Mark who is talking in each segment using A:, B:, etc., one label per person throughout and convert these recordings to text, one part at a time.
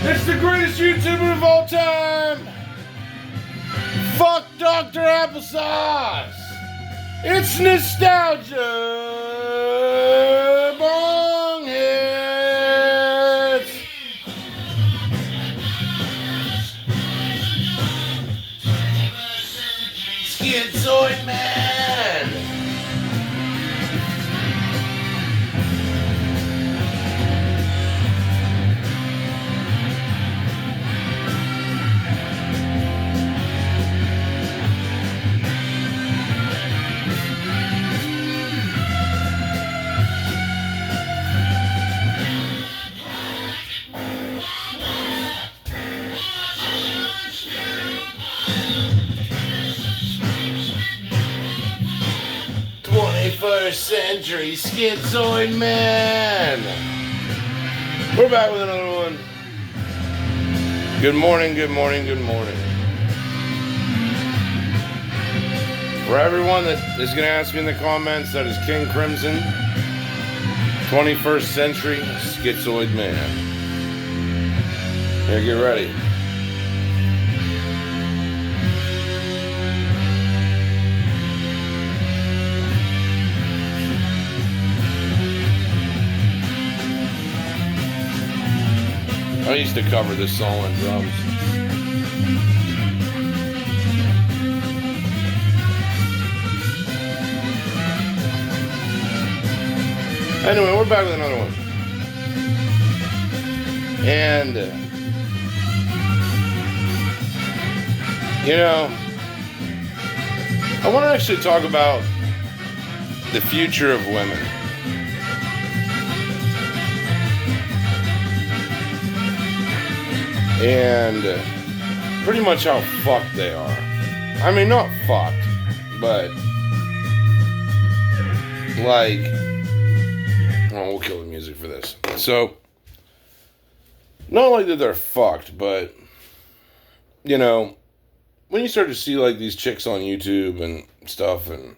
A: It's the greatest YouTuber of all time. Fuck Dr. Applesauce. It's nostalgia. Bong hits. Schizoid Man. First century Schizoid Man. We're back with another one. Good morning, good morning, good morning. For everyone that is going to ask me in the comments, that is King Crimson, 21st century Schizoid Man. Here, get ready. I used to cover this song on drums. Anyway, we're back with another one. And, I want to actually talk about the future of women. And pretty much how fucked they are. I mean, not fucked, but like, we'll kill the music for this. So, not like that they're fucked, but, when you start to see like these chicks on YouTube and stuff, and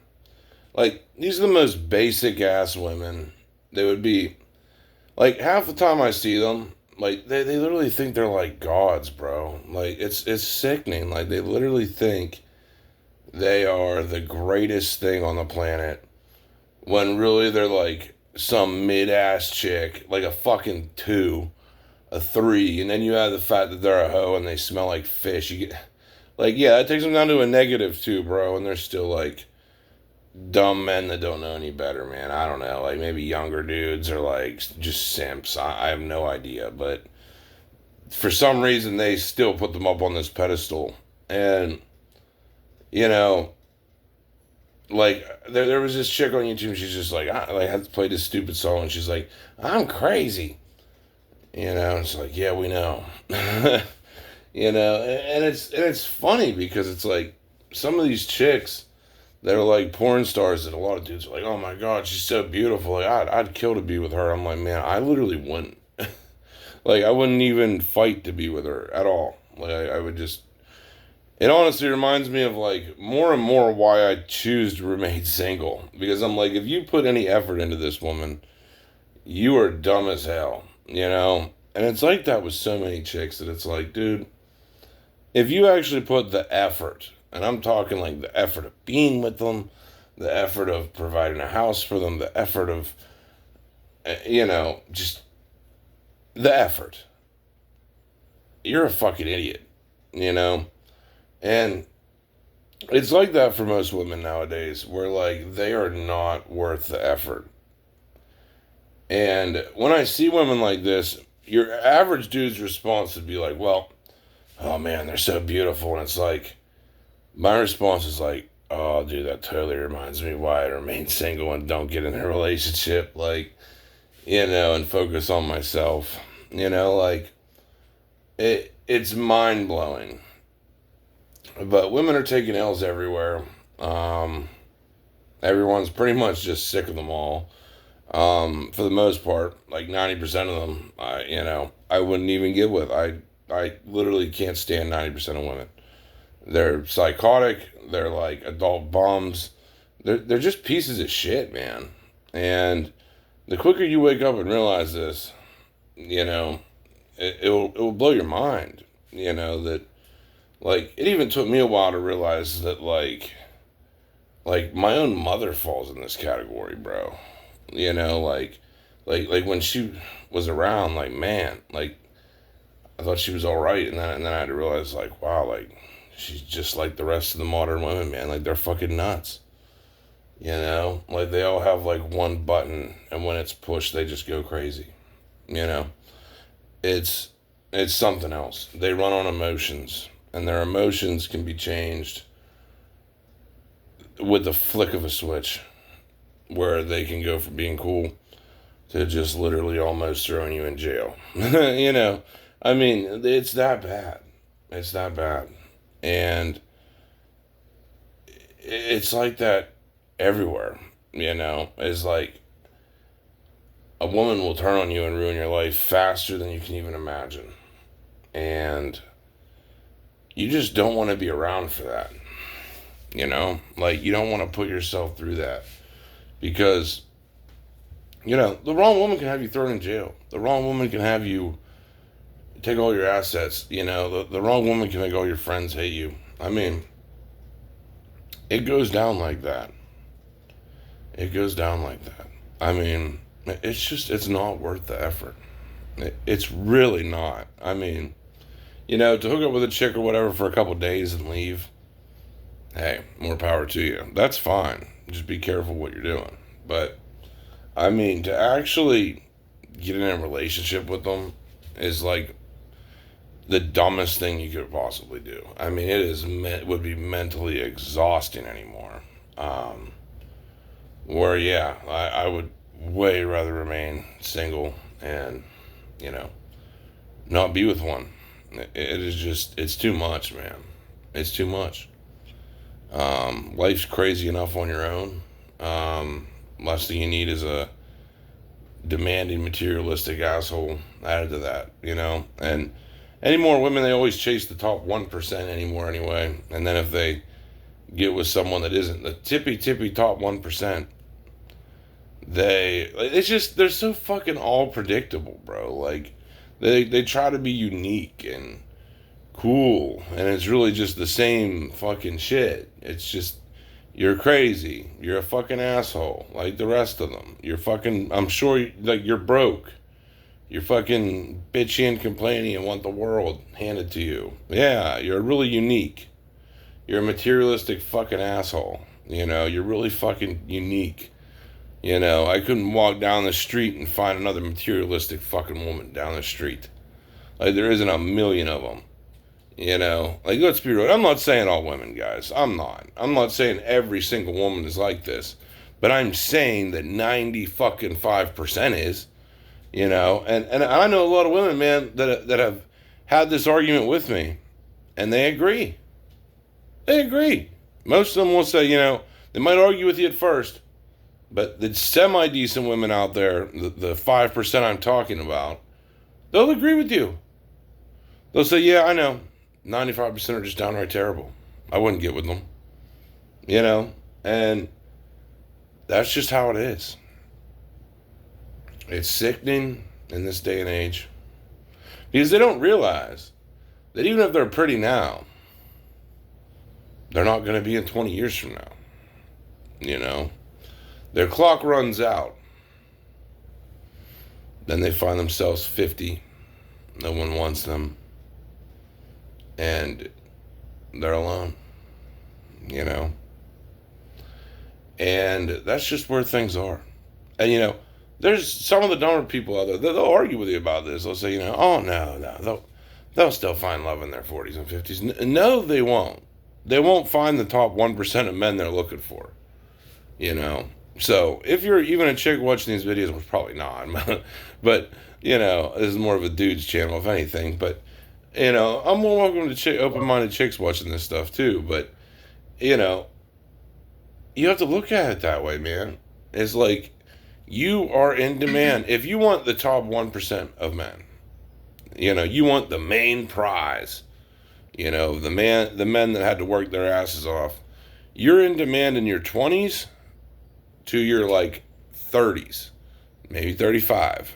A: like, these are the most basic ass women. They would be, like, half the time I see them, like, they literally think they're like gods, bro. Like, it's sickening. Like, they literally think they are the greatest thing on the planet, when really they're like some mid-ass chick, like a fucking 2, a 3, and then you have the fact that they're a hoe and they smell like fish. You get, like, yeah, that takes them down to a -2, bro, and they're still like dumb men that don't know any better, man. I don't know, like, maybe younger dudes are like just simps. I have no idea, but for some reason they still put them up on this pedestal. And like, there was this chick on YouTube, she's just like, I had to play this stupid song, and she's like, I'm crazy, it's like, yeah, we know. And it's funny because it's like, some of these chicks that are like porn stars that a lot of dudes are like, oh my god, she's so beautiful, like, I'd kill to be with her. I'm like, man, I literally wouldn't. Like, I wouldn't even fight to be with her at all. Like, I would just, it honestly reminds me of like more and more why I choose to remain single, because I'm like, if you put any effort into this woman, you are dumb as hell, and it's like that with so many chicks, that it's like, dude, if you actually put the effort, and I'm talking like the effort of being with them, the effort of providing a house for them, the effort of, just the effort, you're a fucking idiot, And it's like that for most women nowadays, where like, they are not worth the effort. And when I see women like this, your average dude's response would be like, well, oh man, they're so beautiful. And it's like, my response is like, oh, dude, that totally reminds me why I remain single and don't get in a relationship, like, and focus on myself. Like, it's mind-blowing. But women are taking L's everywhere. Everyone's pretty much just sick of them all. For the most part, like 90% of them, I wouldn't even get with. I literally can't stand 90% of women. They're psychotic. They're like adult bums. They're just pieces of shit, man. And the quicker you wake up and realize this, it will blow your mind. That like it even took me a while to realize that like my own mother falls in this category, bro. Like when she was around, like man, like I thought she was all right, and then I had to realize like wow, like she's just like the rest of the modern women, man. Like they're fucking nuts. Like they all have like one button, and when it's pushed, they just go crazy. You know, it's it's something else. They run on emotions, and their emotions can be changed with the flick of a switch, where they can go from being cool to just literally almost throwing you in jail. I mean, it's that bad. It's that bad, and it's like that everywhere. It's like a woman will turn on you and ruin your life faster than you can even imagine. And you just don't want to be around for that. Like you don't want to put yourself through that because, the wrong woman can have you thrown in jail. The wrong woman can have you take all your assets. The wrong woman can make all your friends hate you. I mean, it goes down like that. It goes down like that. I mean, it's not worth the effort. It's really not. I mean, to hook up with a chick or whatever for a couple days and leave, hey, more power to you. That's fine. Just be careful what you're doing. But, I mean, to actually get in a relationship with them is like the dumbest thing you could possibly do. I mean, would be mentally exhausting anymore. Where, yeah, I would way rather remain single and, you know, not be with one. It is just, it's too much, man. It's too much. Life's crazy enough on your own. Last thing you need is a demanding, materialistic asshole added to that, And any more women, they always chase the top 1% anymore anyway. And then if they get with someone that isn't the tippy top 1%, they're so fucking all predictable, bro. Like, they try to be unique and cool, and it's really just the same fucking shit. It's just, you're crazy. You're a fucking asshole, like the rest of them. You're fucking, I'm sure, like, you're broke. You're fucking bitchy and complaining and want the world handed to you. Yeah, you're really unique. You're a materialistic fucking asshole. You're really fucking unique. I couldn't walk down the street and find another materialistic fucking woman down the street. Like, there isn't a million of them. Like, let's be real. I'm not saying all women, guys. I'm not saying every single woman is like this. But I'm saying that 90 fucking 5% is. And I know a lot of women, man, that have had this argument with me. And they agree. They agree. Most of them will say, they might argue with you at first. But the semi-decent women out there, the 5% I'm talking about, they'll agree with you. They'll say, yeah, I know. 95% are just downright terrible. I wouldn't get with them. And that's just how it is. It's sickening in this day and age. Because they don't realize that even if they're pretty now, they're not going to be in 20 years from now. Their clock runs out. Then they find themselves 50. No one wants them. And they're alone. And that's just where things are. And, there's some of the dumber people out there, they'll argue with you about this. They'll say, oh, no, they'll still find love in their 40s and 50s. No, they won't. They won't find the top 1% of men they're looking for. So, if you're even a chick watching these videos, which probably not, but, this is more of a dude's channel, if anything, but, I'm more welcome to open-minded chicks watching this stuff, too, but, you have to look at it that way, man. It's like, you are in demand. If you want the top 1% of men, you want the main prize, the men that had to work their asses off, you're in demand in your 20s to your, 30s, maybe 35,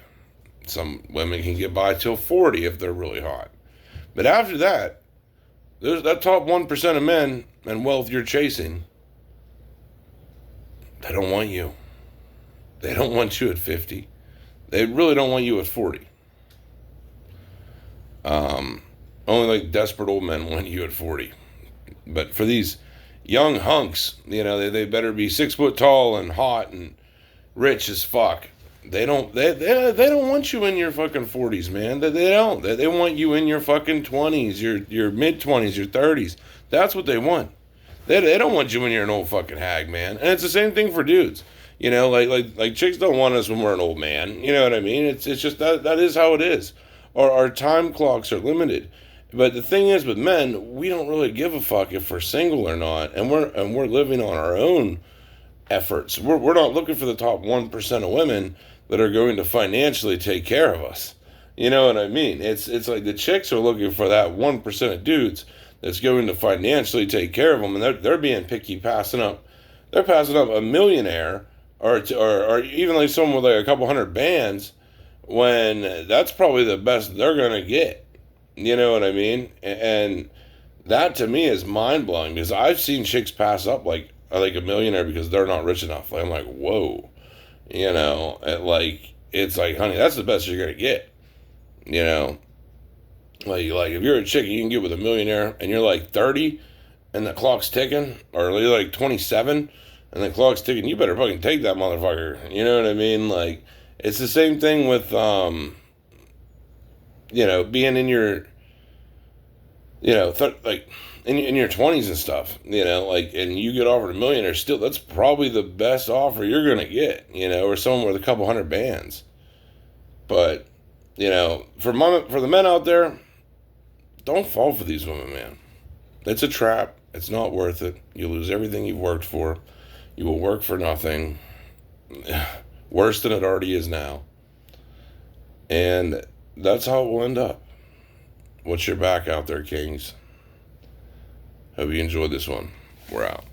A: Some women can get by till 40 if they're really hot. But after that, there's that top 1% of men and wealth you're chasing. They don't want you. They don't want you at 50. They really don't want you at 40. Only like desperate old men want you at 40. But for these young hunks, they better be 6 foot tall and hot and rich as fuck. They don't want you in your fucking 40s, man. They don't. They want you in your fucking 20s, your mid 20s, your 30s. That's what they want. They don't want you when you're an old fucking hag, man. And it's the same thing for dudes. Like chicks don't want us when we're an old man. You know what I mean? It's just that is how it is. Our time clocks are limited. But the thing is, with men, we don't really give a fuck if we're single or not, and we're living on our own efforts. We're not looking for the top 1% of women that are going to financially take care of us. You know what I mean? It's like the chicks are looking for that 1% of dudes that's going to financially take care of them, and they're being picky, passing up a millionaire or even like someone with like a couple hundred bands, when that's probably the best they're gonna get. You know what I mean? And that to me is mind blowing, because I've seen chicks pass up like a millionaire because they're not rich enough. I'm like, whoa, it's like, honey, that's the best you're gonna get. Like if you're a chick, you can get with a millionaire, and you're like 30, and the clock's ticking, or you're like 27, and the clock's ticking. You better fucking take that motherfucker. You know what I mean? Like, it's the same thing with being in your, in your 20s and stuff, and you get offered a millionaire, still, that's probably the best offer you're going to get, or someone with a couple hundred bands. But, for the men out there, don't fall for these women, man. It's a trap. It's not worth it. You lose everything you've worked for. You will work for nothing. Worse than it already is now. And that's how it will end up. What's your back out there, Kings? Hope you enjoyed this one. We're out.